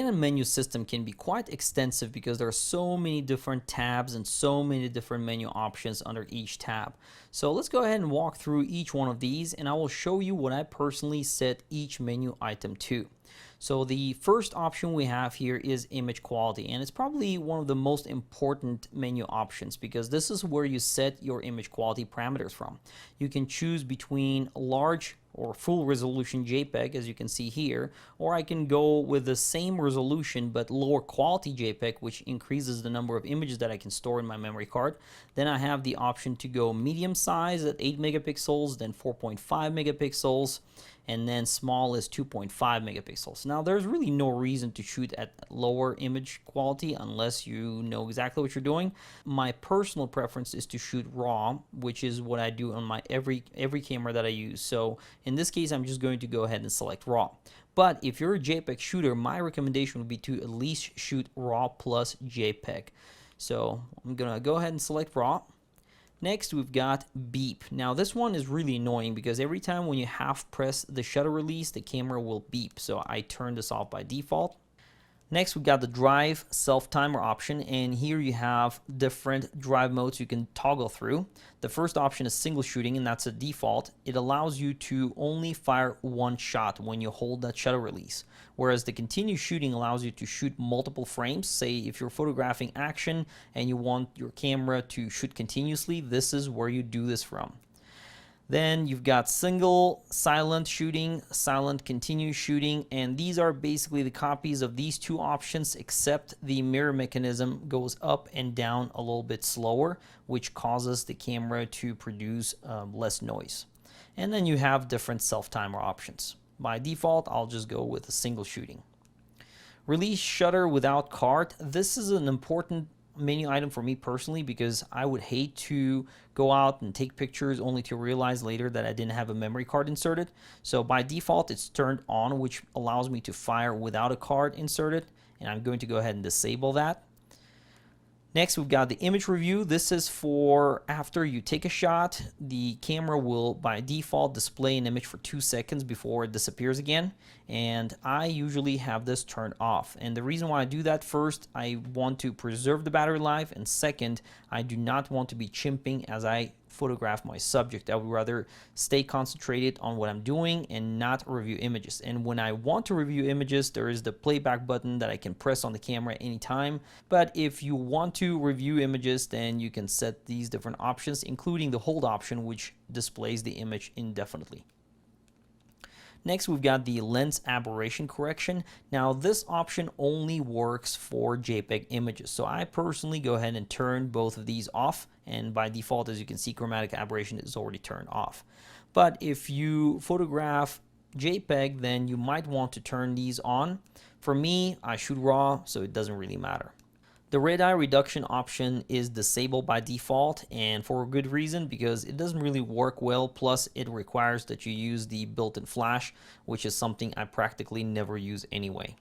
Canon menu system can be quite extensive because there are so many different tabs and so many different menu options under each tab. So let's go ahead and walk through each one of these, and I will show you what I personally set each menu item to. So the first option we have here is image quality, and it's probably one of the most important menu options because this is where you set your image quality parameters from. You can choose between large or full resolution JPEG, as you can see here, or I can go with the same resolution but lower quality JPEG, which increases the number of images that I can store in my memory card. Then I have the option to go medium size at 8 megapixels, then 4.5 megapixels, and then small is 2.5 megapixels. Now there's really no reason to shoot at lower image quality unless you know exactly what you're doing. My personal preference is to shoot RAW, which is what I do on my every camera that I use. So in this case, I'm just going to go ahead and select RAW. But if you're a JPEG shooter, my recommendation would be to at least shoot RAW plus JPEG. So I'm gonna go ahead and select RAW. Next, we've got beep. Now this one is really annoying because every time when you half press the shutter release, the camera will beep. So I turn this off by default. Next, we've got the drive self-timer option, and here you have different drive modes you can toggle through. The first option is single shooting, and that's a default. It allows you to only fire one shot when you hold that shutter release, whereas the continue shooting allows you to shoot multiple frames. Say if you're photographing action and you want your camera to shoot continuously, this is where you do this from. Then you've got single silent shooting, silent continue shooting, and these are basically the copies of these two options, except the mirror mechanism goes up and down a little bit slower, which causes the camera to produce less noise. And then you have different self-timer options. By default, I'll just go with a single shooting. Release shutter without card. This is an important menu item for me personally because I would hate to go out and take pictures only to realize later that I didn't have a memory card inserted. So by default it's turned on, which allows me to fire without a card inserted, and I'm going to go ahead and disable that. Next, we've got the image review. This is for after you take a shot, the camera will by default display an image for 2 seconds before it disappears again. And I usually have this turned off. And the reason why I do that, first, I want to preserve the battery life. And second, I do not want to be chimping as I photograph my subject. I would rather stay concentrated on what I'm doing and not review images. And when I want to review images, there is the playback button that I can press on the camera anytime. But if you want to review images, then you can set these different options, including the hold option, which displays the image indefinitely. Next, we've got the lens aberration correction. Now, this option only works for JPEG images. So I personally go ahead and turn both of these off. And by default, as you can see, chromatic aberration is already turned off. But if you photograph JPEG, then you might want to turn these on. For me, I shoot RAW, so it doesn't really matter. The red eye reduction option is disabled by default, and for a good reason, because it doesn't really work well, plus it requires that you use the built-in flash, which is something I practically never use anyway.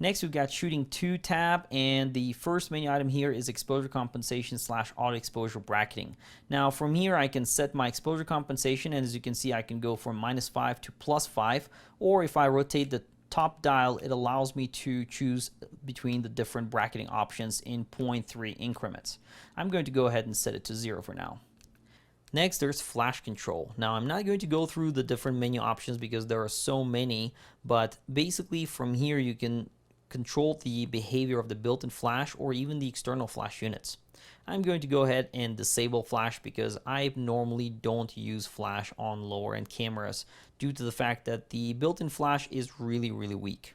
Next, we've got shooting 2 tab, and the first menu item here is exposure compensation / auto exposure bracketing. Now from here I can set my exposure compensation, and as you can see I can go from -5 to +5, or if I rotate the top dial, it allows me to choose between the different bracketing options in 0.3 increments. I'm going to go ahead and set it to 0 for now. Next, there's flash control. Now, I'm not going to go through the different menu options because there are so many, but basically from here you can control the behavior of the built-in flash or even the external flash units. I'm going to go ahead and disable flash because I normally don't use flash on lower end cameras due to the fact that the built-in flash is really weak.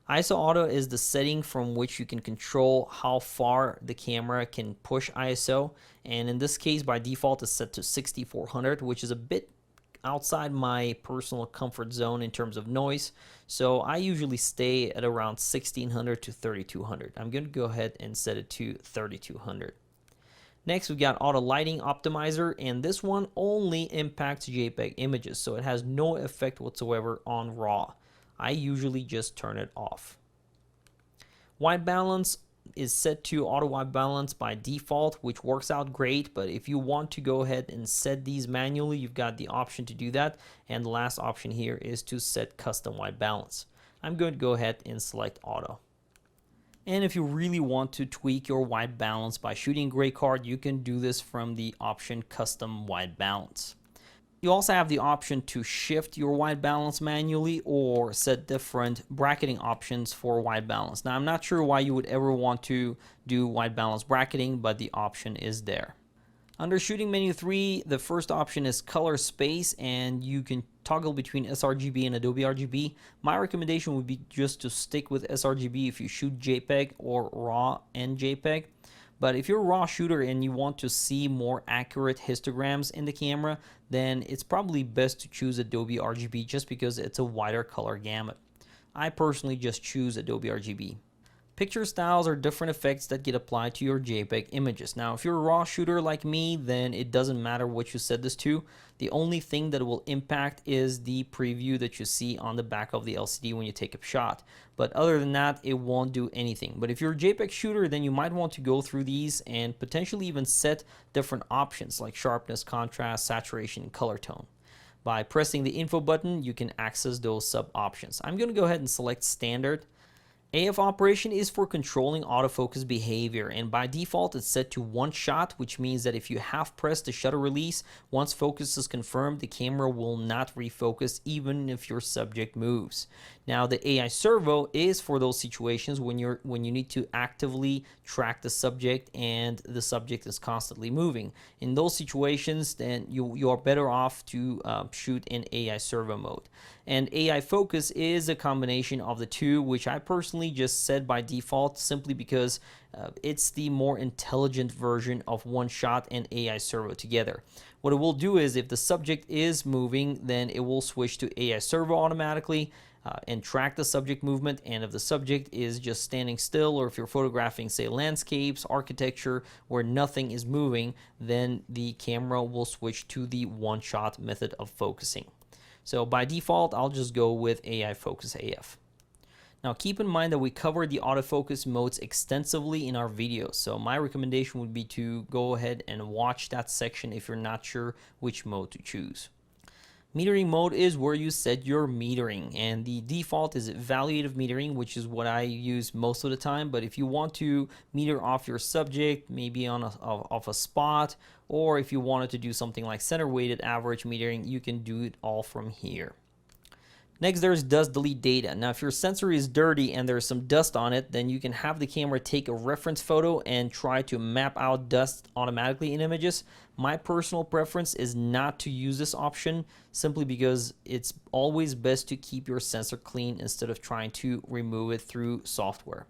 ISO auto is the setting from which you can control how far the camera can push ISO, and in this case by default it's set to 6400, which is a bit outside my personal comfort zone in terms of noise, so I usually stay at around 1600 to 3200. I'm going to go ahead and set it to 3200. Next, we've got auto lighting optimizer, and this one only impacts JPEG images, so it has no effect whatsoever on RAW. I usually just turn it off. White balance is set to auto white balance by default, which works out great, but if you want to go ahead and set these manually, you've got the option to do that, and the last option here is to set custom white balance. I'm going to go ahead and select auto. And if you really want to tweak your white balance by shooting gray card, you can do this from the option custom white balance. You also have the option to shift your white balance manually or set different bracketing options for white balance. Now, I'm not sure why you would ever want to do white balance bracketing, but the option is there. Under shooting menu 3, the first option is color space, and you can toggle between sRGB and Adobe RGB. My recommendation would be just to stick with sRGB if you shoot JPEG or RAW and JPEG. But if you're a RAW shooter and you want to see more accurate histograms in the camera, then it's probably best to choose Adobe RGB just because it's a wider color gamut. I personally just choose Adobe RGB. Picture styles are different effects that get applied to your JPEG images. Now, if you're a RAW shooter like me, then it doesn't matter what you set this to. The only thing that will impact is the preview that you see on the back of the LCD when you take a shot. But other than that, it won't do anything. But if you're a JPEG shooter, then you might want to go through these and potentially even set different options like sharpness, contrast, saturation, and color tone. By pressing the info button, you can access those sub options. I'm going to go ahead and select standard. AF operation is for controlling autofocus behavior, and by default it's set to one shot, which means that if you have pressed the shutter release, once focus is confirmed, the camera will not refocus even if your subject moves. Now, the AI servo is for those situations when you need to actively track the subject and the subject is constantly moving. In those situations, then you are better off to shoot in AI servo mode. And AI focus is a combination of the two, which I personally just set by default simply because it's the more intelligent version of one shot and AI servo together. What it will do is if the subject is moving, then it will switch to AI servo automatically and track the subject movement. And if the subject is just standing still, or if you're photographing, say, landscapes, architecture, where nothing is moving, then the camera will switch to the one shot method of focusing. So by default, I'll just go with AI Focus AF. Now keep in mind that we covered the autofocus modes extensively in our videos, so my recommendation would be to go ahead and watch that section if you're not sure which mode to choose. Metering mode is where you set your metering, and the default is evaluative metering, which is what I use most of the time. But if you want to meter off your subject, maybe off a spot, or if you wanted to do something like center weighted average metering, you can do it all from here. Next, there's dust delete data. Now, if your sensor is dirty and there's some dust on it, then you can have the camera take a reference photo and try to map out dust automatically in images. My personal preference is not to use this option simply because it's always best to keep your sensor clean instead of trying to remove it through software.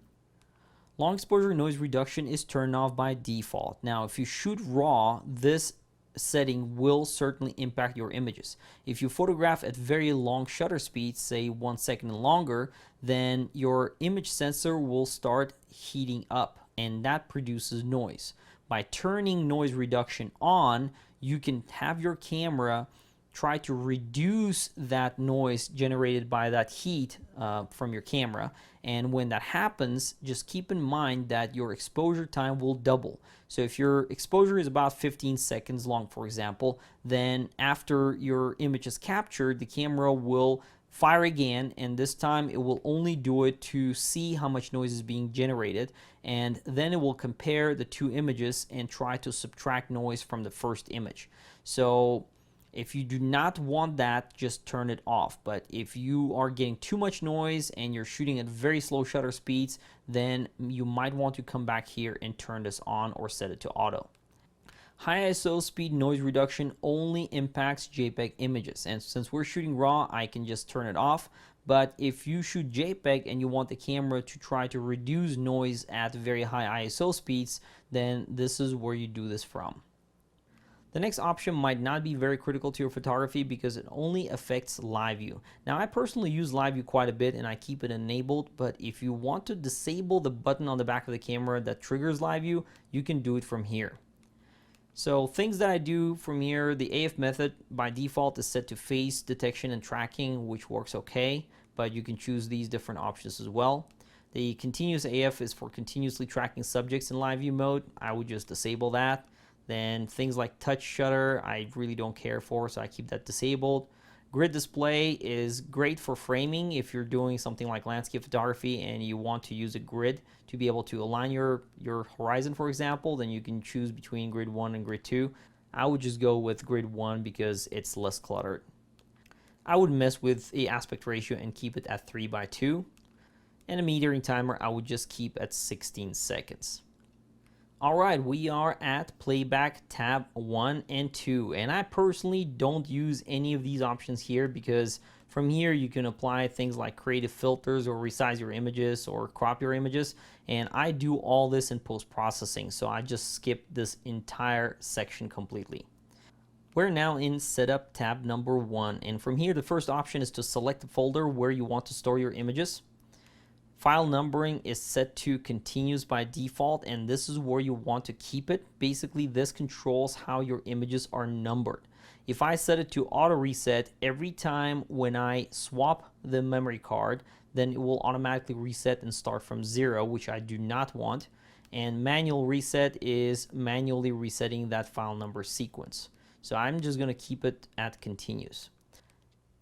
Long exposure noise reduction is turned off by default. Now, if you shoot RAW, this setting will certainly impact your images. If you photograph at very long shutter speeds, say 1 second and longer, then your image sensor will start heating up, and that produces noise. By turning noise reduction on, you can have your camera try to reduce that noise generated by that heat from your camera. And when that happens, just keep in mind that your exposure time will double. So if your exposure is about 15 seconds long, for example, then after your image is captured, the camera will fire again, and this time it will only do it to see how much noise is being generated, and then it will compare the two images and try to subtract noise from the first image. So if you do not want that, just turn it off. But if you are getting too much noise and you're shooting at very slow shutter speeds, then you might want to come back here and turn this on or set it to auto. High ISO speed noise reduction only impacts JPEG images, and since we're shooting RAW, I can just turn it off. But if you shoot JPEG and you want the camera to try to reduce noise at very high ISO speeds, then this is where you do this from. The next option might not be very critical to your photography because it only affects live view. Now, I personally use live view quite a bit and I keep it enabled, but if you want to disable the button on the back of the camera that triggers live view, you can do it from here. So things that I do from here, the AF method by default is set to face detection and tracking, which works okay, but you can choose these different options as well. The continuous AF is for continuously tracking subjects in live view mode. I would just disable that. Then things like touch shutter, I really don't care for, so I keep that disabled. Grid display is great for framing if you're doing something like landscape photography and you want to use a grid to be able to align your horizon, for example. Then you can choose between grid 1 and grid 2. I would just go with grid 1 because it's less cluttered. I would mess with the aspect ratio and keep it at 3:2. And a metering timer I would just keep at 16 seconds. Alright, we are at playback tab 1 and 2, and I personally don't use any of these options here because from here you can apply things like creative filters or resize your images or crop your images, and I do all this in post-processing, so I just skip this entire section completely. We're now in setup tab number 1, and from here the first option is to select the folder where you want to store your images. File numbering is set to continuous by default, and this is where you want to keep it. Basically, this controls how your images are numbered. If I set it to auto reset, every time when I swap the memory card, then it will automatically reset and start from 0, which I do not want. And manual reset is manually resetting that file number sequence. So I'm just going to keep it at continuous.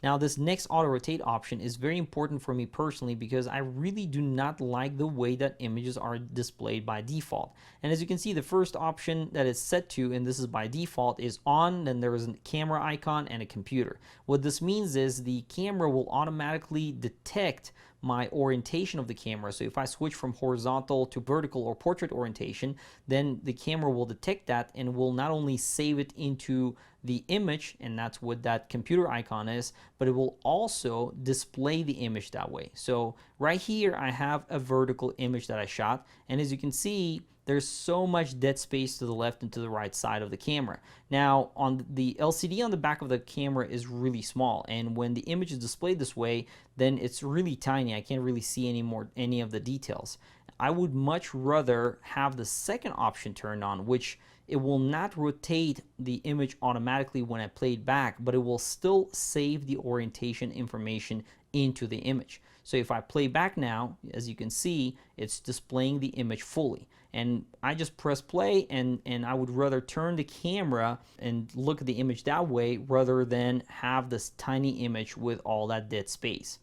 Now this next auto rotate option is very important for me personally because I really do not like the way that images are displayed by default. And as you can see, the first option that it's set to, and this is by default, is on, then there is a camera icon and a computer. What this means is the camera will automatically detect my orientation of the camera. So if I switch from horizontal to vertical or portrait orientation, then the camera will detect that and will not only save it into the image, and that's what that computer icon is, but it will also display the image that way. So right here I have a vertical image that I shot, and as you can see, there's so much dead space to the left and to the right side of the camera. Now on the LCD on the back of the camera is really small, and when the image is displayed this way, then it's really tiny. I can't really see any of the details. I would much rather have the second option turned on, which it will not rotate the image automatically when I play it back, but it will still save the orientation information into the image. So if I play back now, as you can see, it's displaying the image fully. And I just press play, and I would rather turn the camera and look at the image that way rather than have this tiny image with all that dead space.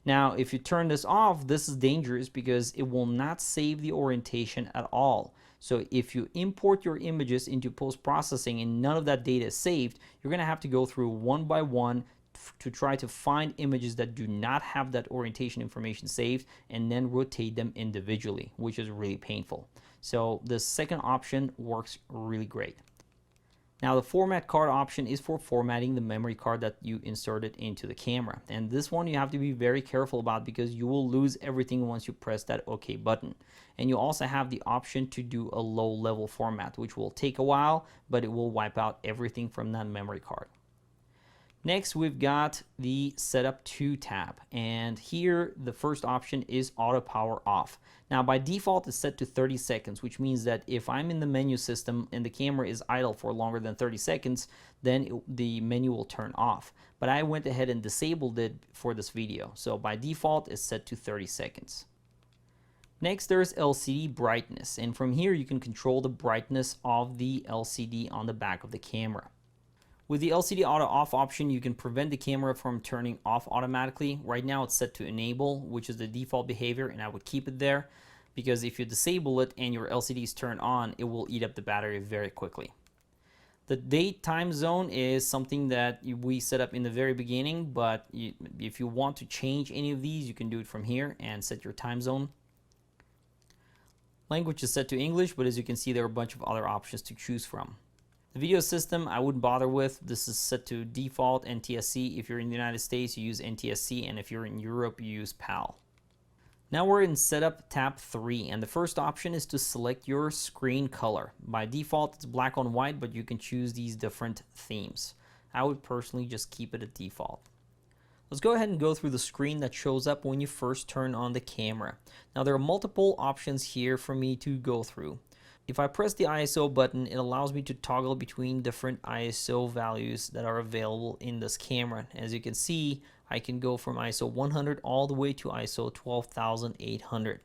Now, if you turn this off, this is dangerous because it will not save the orientation at all. So if you import your images into post-processing and none of that data is saved, you're going to have to go through one by one to try to find images that do not have that orientation information saved and then rotate them individually, which is really painful. So the second option works really great. Now the format card option is for formatting the memory card that you inserted into the camera. And this one you have to be very careful about because you will lose everything once you press that OK button. And you also have the option to do a low level format, which will take a while, but it will wipe out everything from that memory card. Next, we've got the Setup To tab, and here the first option is Auto Power Off. Now by default it's set to 30 seconds, which means that if I'm in the menu system and the camera is idle for longer than 30 seconds, then the menu will turn off. But I went ahead and disabled it for this video, so by default it's set to 30 seconds. Next, there's LCD brightness, and from here you can control the brightness of the LCD on the back of the camera. With the LCD auto off option, you can prevent the camera from turning off automatically. Right now it's set to enable, which is the default behavior, and I would keep it there because if you disable it and your LCD is turned on, it will eat up the battery very quickly. The date time zone is something that we set up in the very beginning, but if you want to change any of these, you can do it from here and set your time zone. Language is set to English, but as you can see, there are a bunch of other options to choose from. The video system I wouldn't bother with. This is set to default NTSC. If you're in the United States, you use NTSC, and if you're in Europe, you use PAL. Now we're in Setup tab 3, and the first option is to select your screen color. By default, it's black on white, but you can choose these different themes. I would personally just keep it at default. Let's go ahead and go through the screen that shows up when you first turn on the camera. Now there are multiple options here for me to go through. If I press the ISO button, it allows me to toggle between different ISO values that are available in this camera. As you can see, I can go from ISO 100 all the way to ISO 12,800.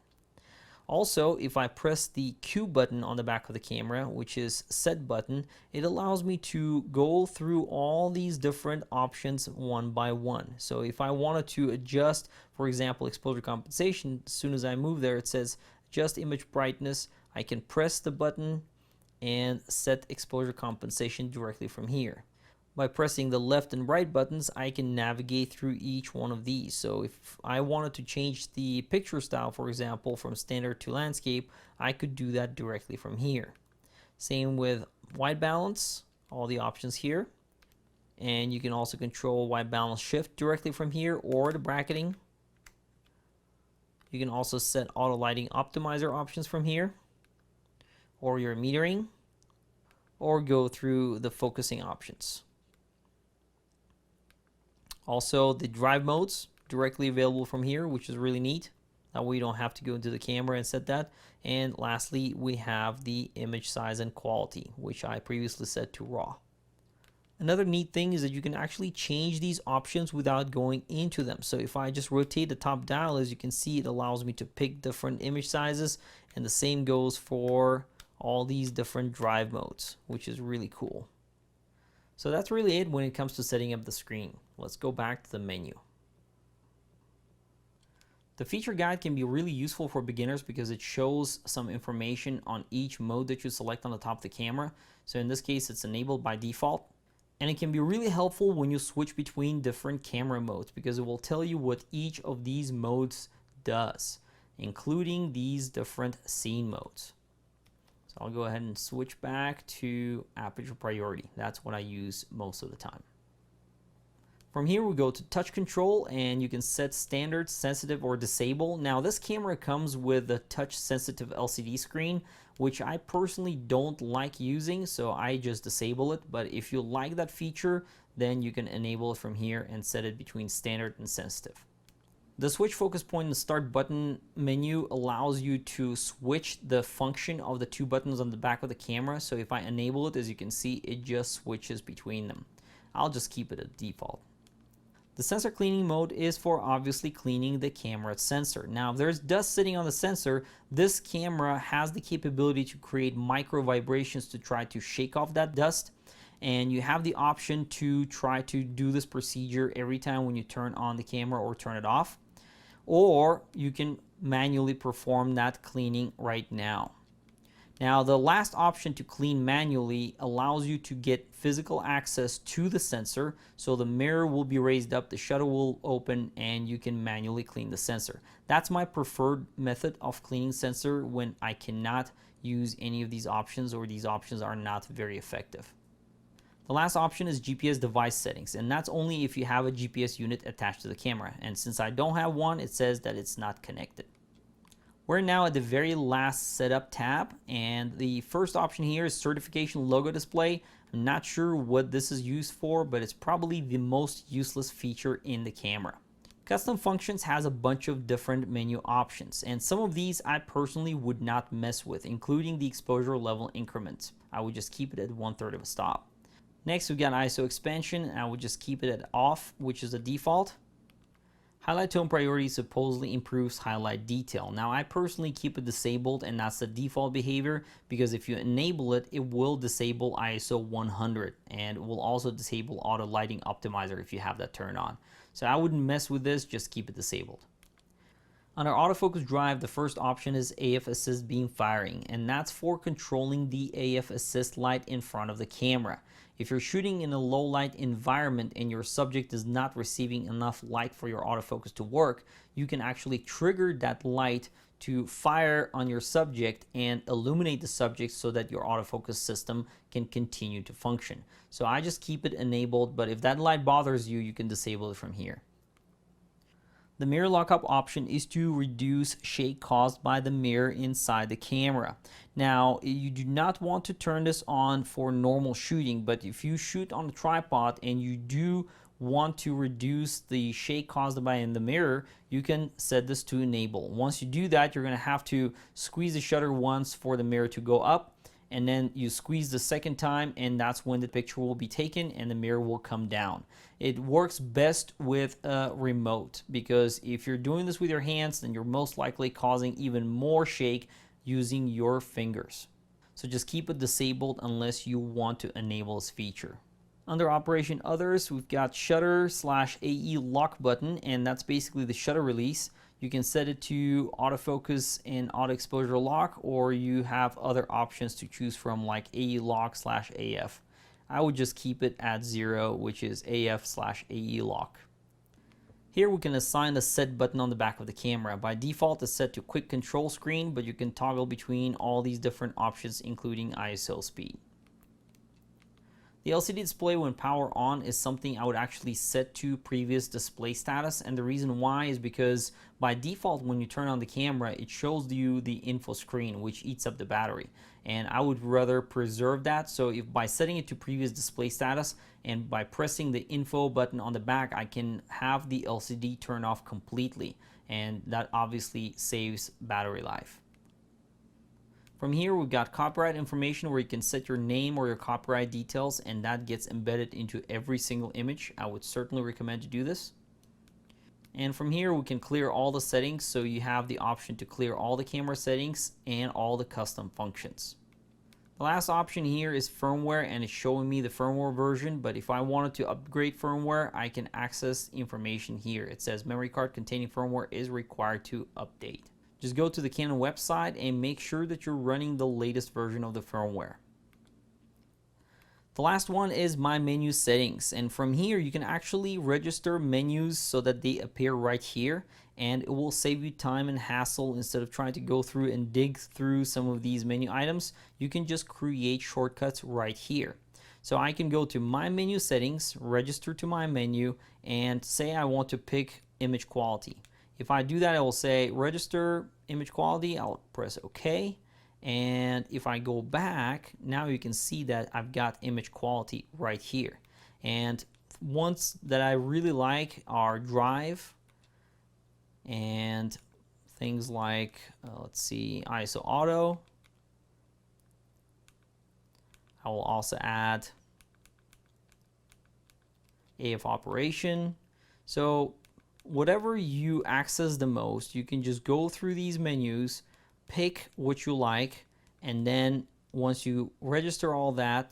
Also, if I press the Q button on the back of the camera, which is set button, it allows me to go through all these different options one by one. So if I wanted to adjust, for example, exposure compensation, as soon as I move there, it says adjust image brightness. I can press the button and set exposure compensation directly from here. By pressing the left and right buttons, I can navigate through each one of these. So if I wanted to change the picture style, for example, from standard to landscape, I could do that directly from here. Same with white balance, all the options here. And you can also control white balance shift directly from here, or the bracketing. You can also set auto lighting optimizer options from here, or your metering, or go through the focusing options. Also, the drive modes directly available from here, which is really neat. That way you don't have to go into the camera and set that. And lastly, we have the image size and quality, which I previously set to RAW. Another neat thing is that you can actually change these options without going into them. So if I just rotate the top dial, as you can see, it allows me to pick different image sizes, and the same goes for all these different drive modes, which is really cool. So that's really it when it comes to setting up the screen. Let's go back to the menu. The feature guide can be really useful for beginners because it shows some information on each mode that you select on the top of the camera. So in this case, it's enabled by default. And it can be really helpful when you switch between different camera modes because it will tell you what each of these modes does, including these different scene modes. So I'll go ahead and switch back to aperture priority. That's what I use most of the time. From here we go to touch control, and you can set standard, sensitive, or disable. Now this camera comes with a touch sensitive LCD screen, which I personally don't like using, so I just disable it. But if you like that feature, then you can enable it from here and set it between standard and sensitive. The switch focus point in the start button menu allows you to switch the function of the two buttons on the back of the camera. So if I enable it, as you can see, it just switches between them. I'll just keep it at default. The sensor cleaning mode is for obviously cleaning the camera sensor. Now, if there's dust sitting on the sensor, this camera has the capability to create micro vibrations to try to shake off that dust. And you have the option to try to do this procedure every time when you turn on the camera or turn it off. Or you can manually perform that cleaning right now. Now, the last option to clean manually allows you to get physical access to the sensor. So the mirror will be raised up, the shutter will open, and you can manually clean the sensor. That's my preferred method of cleaning sensor when I cannot use any of these options or these options are not very effective. The last option is GPS device settings, and that's only if you have a GPS unit attached to the camera. And since I don't have one, it says that it's not connected. We're now at the very last setup tab, and the first option here is certification logo display. I'm not sure what this is used for, but it's probably the most useless feature in the camera. Custom functions has a bunch of different menu options, and some of these I personally would not mess with, including the exposure level increment. I would just keep it at 1/3 of a stop. Next, we've got ISO expansion, and I would just keep it at off, which is the default. Highlight tone priority supposedly improves highlight detail. Now, I personally keep it disabled, and that's the default behavior, because if you enable it, it will disable ISO 100, and it will also disable auto lighting optimizer if you have that turned on. So I wouldn't mess with this, just keep it disabled. Under autofocus drive, the first option is AF assist beam firing, and that's for controlling the AF assist light in front of the camera. If you're shooting in a low light environment and your subject is not receiving enough light for your autofocus to work, you can actually trigger that light to fire on your subject and illuminate the subject so that your autofocus system can continue to function. So I just keep it enabled, but if that light bothers you, you can disable it from here. The mirror lockup option is to reduce shake caused by the mirror inside the camera. Now, you do not want to turn this on for normal shooting, but if you shoot on a tripod and you do want to reduce the shake caused by in the mirror, you can set this to enable. Once you do that, you're going to have to squeeze the shutter once for the mirror to go up, and then you squeeze the second time, and that's when the picture will be taken and the mirror will come down. It works best with a remote, because if you're doing this with your hands, then you're most likely causing even more shake using your fingers. So just keep it disabled unless you want to enable this feature. Under Operation Others, we've got Shutter/AE Lock button, and that's basically the shutter release. You can set it to autofocus and auto exposure lock, or you have other options to choose from, like AE Lock/AF. I would just keep it at 0, which is AF/AE Lock. Here we can assign the set button on the back of the camera. By default, it's set to quick control screen, but you can toggle between all these different options, including ISO speed. The LCD display when power on is something I would actually set to previous display status, and the reason why is because by default when you turn on the camera it shows you the info screen, which eats up the battery, and I would rather preserve that. So if by setting it to previous display status and by pressing the info button on the back, I can have the LCD turn off completely, and that obviously saves battery life. From here, we've got copyright information where you can set your name or your copyright details, and that gets embedded into every single image. I would certainly recommend to do this. And from here, we can clear all the settings, so you have the option to clear all the camera settings and all the custom functions. The last option here is firmware, and it's showing me the firmware version, but if I wanted to upgrade firmware, I can access information here. It says memory card containing firmware is required to update. Just go to the Canon website and make sure that you're running the latest version of the firmware. The last one is My Menu Settings, and from here you can actually register menus so that they appear right here, and it will save you time and hassle. Instead of trying to go through and dig through some of these menu items, you can just create shortcuts right here. So I can go to My Menu Settings, register to my menu, and say I want to pick image quality. If I do that, I will say register image quality. I'll press OK. And if I go back, now you can see that I've got image quality right here. And ones that I really like are drive and things like, let's see, ISO auto. I will also add AF operation. So whatever you access the most, you can just go through these menus, pick what you like, and then once you register all that,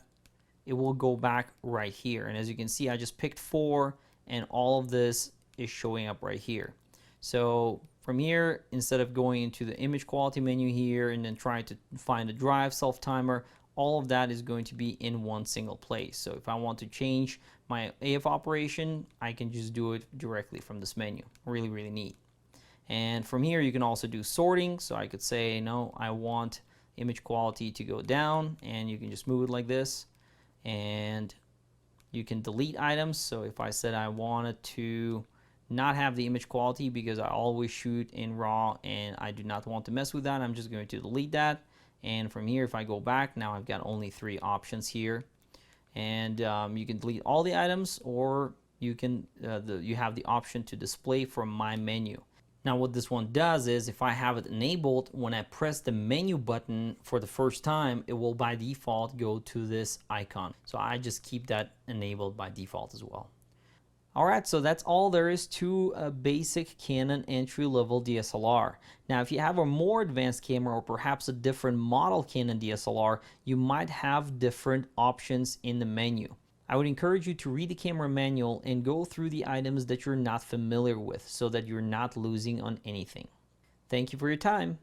it will go back right here. And as you can see, I just picked 4, and all of this is showing up right here. So from here, instead of going into the image quality menu here and then trying to find the drive self timer, all of that is going to be in one single place. So if I want to change my AF operation, I can just do it directly from this menu. Really, really neat. And from here, you can also do sorting. So I could say, no, I want image quality to go down, and you can just move it like this. And you can delete items. So if I said I wanted to not have the image quality because I always shoot in RAW and I do not want to mess with that, I'm just going to delete that. And from here, if I go back, now I've got only 3 options here. And you can delete all the items, or you can you have the option to display from my menu. Now what this one does is, if I have it enabled, when I press the menu button for the first time, it will by default go to this icon. So I just keep that enabled by default as well. Alright, so that's all there is to a basic Canon entry-level DSLR. Now, if you have a more advanced camera or perhaps a different model Canon DSLR, you might have different options in the menu. I would encourage you to read the camera manual and go through the items that you're not familiar with so that you're not losing on anything. Thank you for your time.